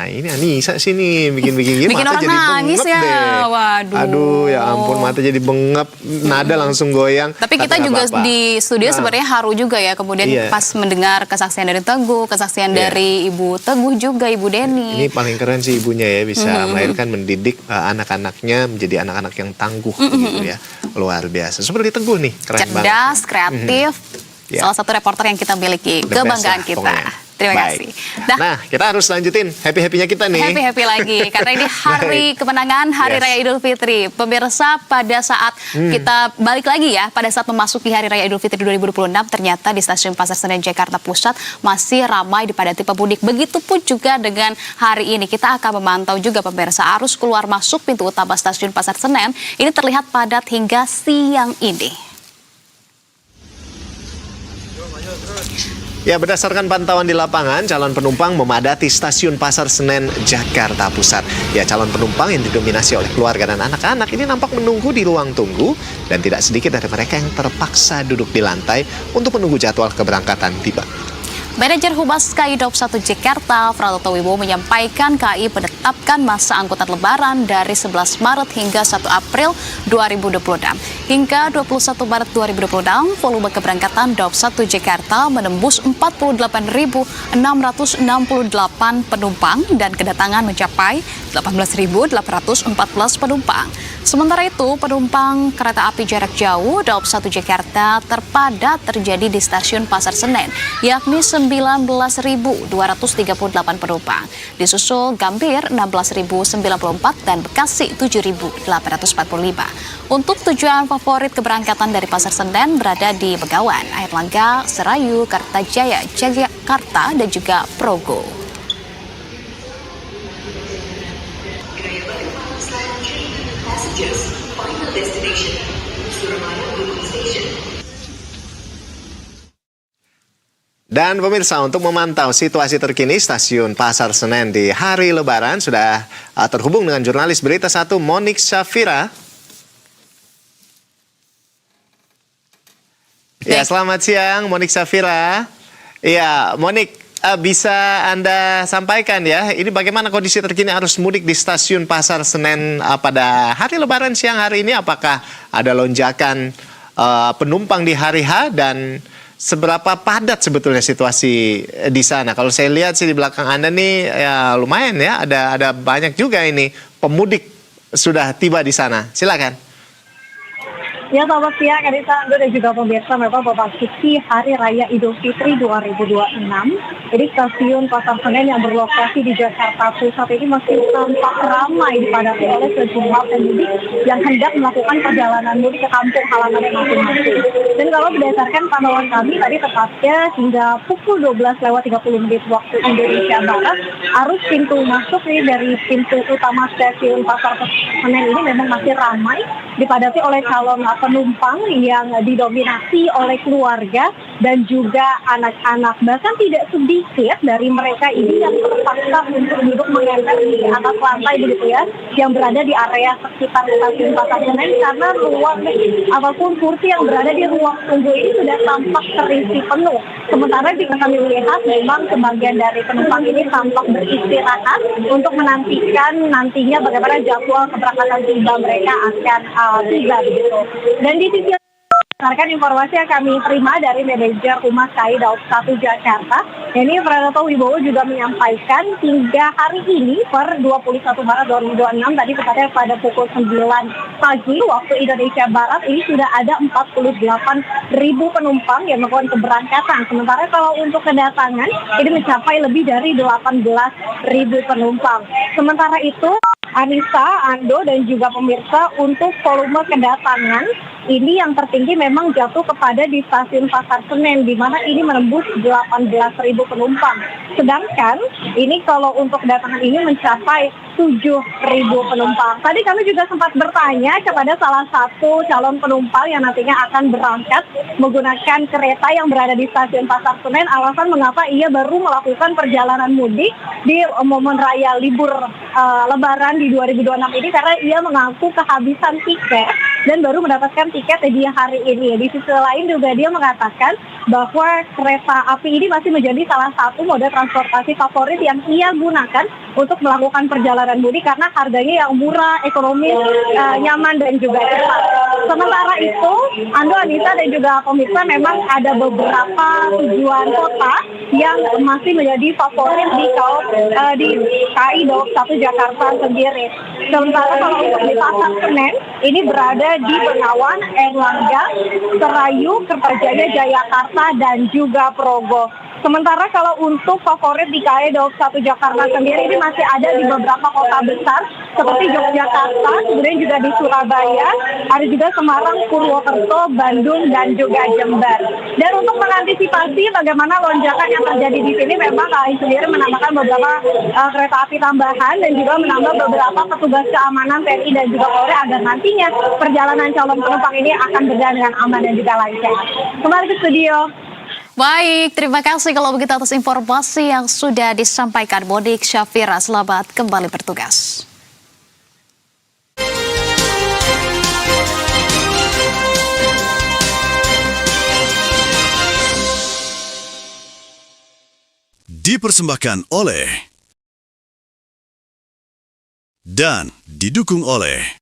Nah, ini Anissa sih nih bikin Bikin mata orang jadi nangis bengep ya. deh. Waduh. Aduh, ya ampun, mata jadi bengep, nada langsung goyang. Tapi kita nggak juga apa-apa. di studio Nah, sebenarnya haru juga ya. Kemudian iya. pas mendengar kesaksian dari Teguh, kesaksian Iya. dari Ibu Teguh juga, Ibu Denny. Ini paling keren sih ibunya ya, bisa melahirkan, mendidik anak-anaknya menjadi anak-anak yang tangguh begitu ya. Luar biasa. Seperti Teguh nih, keren banget. Cerdas, kreatif. Ya. Salah satu reporter yang kita miliki, The best kebanggaan lah, kita. pokoknya. Terima Baik. kasih. Nah, kita harus lanjutin happy-happynya kita nih. Happy lagi karena ini hari kemenangan, hari Yes. raya Idul Fitri. Pemirsa, pada saat kita balik lagi ya, pada saat memasuki hari raya Idul Fitri 2026, ternyata di stasiun Pasar Senen Jakarta Pusat masih ramai dipadati pemudik. Begitupun juga dengan hari ini, kita akan memantau juga pemirsa arus keluar masuk pintu utama stasiun Pasar Senen ini terlihat padat hingga siang ini. Ya, berdasarkan pantauan di lapangan, calon penumpang memadati stasiun Pasar Senen, Jakarta Pusat. Ya, calon penumpang yang didominasi oleh keluarga dan anak-anak ini nampak menunggu di ruang tunggu dan tidak sedikit dari mereka yang terpaksa duduk di lantai untuk menunggu jadwal keberangkatan tiba. Manajer Humas KAI Daup 1 Jakarta, Pratoto Wibowo menyampaikan KAI menetapkan masa angkutan lebaran dari 11 Maret hingga 1 April 2026. Hingga 21 Maret 2026, volume keberangkatan Daup 1 Jakarta menembus 48.668 penumpang dan kedatangan mencapai 18.814 penumpang. Sementara itu, penumpang kereta api jarak jauh Daup 1 Jakarta terpadat terjadi di stasiun Pasar Senen, yakni 19.238 penumpang. Disusul Gambir 16.094 dan Bekasi 7.845. Untuk tujuan favorit keberangkatan dari Pasar Senen berada di Begawan, Airlangga, Serayu, Kartajaya, Jakarta, dan juga Progo. Dan pemirsa, untuk memantau situasi terkini stasiun Pasar Senen di hari Lebaran sudah terhubung dengan jurnalis Berita 1 Monik Syafira. Ya, selamat siang Monik Syafira. Iya, Monik, bisa Anda sampaikan ya, ini bagaimana kondisi terkini arus mudik di stasiun Pasar Senen pada hari Lebaran siang hari ini? Apakah ada lonjakan penumpang di hari H dan seberapa padat sebetulnya situasi di sana? Kalau saya lihat sih di belakang Anda nih ya lumayan ya, ada banyak juga ini pemudik sudah tiba di sana. Silakan. Ya, selamat siang Anissa, Ando dan juga pemirsa. Memang memasuki Hari Raya Idul Fitri 2026. Jadi stasiun Pasar Senen yang berlokasi di Jakarta Pusat ini masih tampak ramai dipadati oleh sejumlah pemudik yang hendak melakukan perjalanan mudik ke kampung halaman masing-masing. Dan kalau berdasarkan pantauan kami tadi tepatnya hingga pukul 12:30 waktu Indonesia Barat, arus pintu masuk ini dari pintu utama stasiun Pasar Senen ini memang masih ramai dipadati oleh calon penumpang yang didominasi oleh keluarga dan juga anak-anak. Bahkan tidak sedikit dari mereka ini yang terpaksa untuk duduk mengendap di atas lantai begitu ya, yang berada di area sekitar stasiun Pasar Senen karena ruang ataupun kursi yang berada di ruang tunggu ini sudah tampak terisi penuh. Sementara jika kami melihat memang sebagian dari penumpang ini tampak beristirahat untuk menantikan nantinya bagaimana jadwal keberangkatan tiba mereka akan tiba begitu. Dan di sisi berdasarkan informasi yang kami terima dari manajer Humas KAI Daup 1 Jakarta, ini Pratoto Wibowo juga menyampaikan hingga hari ini per 21 Maret 2026 tadi tepatnya pada pukul 9 pagi waktu Indonesia Barat ini sudah ada 48.000 penumpang yang melakukan keberangkatan. Sementara kalau untuk kedatangan ini mencapai lebih dari 18.000 penumpang. Sementara itu Anissa, Ando, dan juga pemirsa, untuk volume kedatangan ini yang tertinggi memang jatuh kepada di stasiun Pasar Senen, di mana ini menembus 18.000 penumpang. Sedangkan ini kalau untuk kedatangan ini mencapai 7.000 penumpang. Tadi kami juga sempat bertanya kepada salah satu calon penumpang yang nantinya akan berangkat menggunakan kereta yang berada di stasiun Pasar Senen, alasan mengapa ia baru melakukan perjalanan mudik di momen raya libur Lebaran di 2026 ini, karena ia mengaku kehabisan tiket dan baru mendapatkan tiket di hari ini. Di sisi lain juga dia mengatakan bahwa kereta api ini masih menjadi salah satu moda transportasi favorit yang ia gunakan untuk melakukan perjalanan mudik karena harganya yang murah, ekonomis, nyaman dan juga cepat. Sementara itu, Ando, Anissa dan juga pemirsa memang ada beberapa tujuan kota yang masih menjadi favorit di KAI Daob 1 Jakarta sendiri. Sementara kalau untuk di Pasar Senen, ini berada di Bengawan, Erlangga, Serayu, Kertajaya, Jayakarta, dan juga Progo. Sementara kalau untuk favorit di KAI Daob 1 Jakarta sendiri ini masih ada di beberapa kota besar seperti Yogyakarta, kemudian juga di Surabaya, ada juga Semarang, Purwokerto, Bandung, dan juga Jember. Dan untuk mengantisipasi bagaimana lonjakan yang terjadi di sini, memang KAI sendiri menambahkan beberapa kereta api tambahan dan juga menambah beberapa petugas keamanan TNI dan juga Polri agar nantinya perjalanan calon penumpang ini akan berjalan dengan aman dan juga lancar. Kembali ke studio. Baik, terima kasih kalau begitu atas informasi yang sudah disampaikan Monik Syafira. Selamat kembali bertugas. Dipersembahkan oleh dan didukung oleh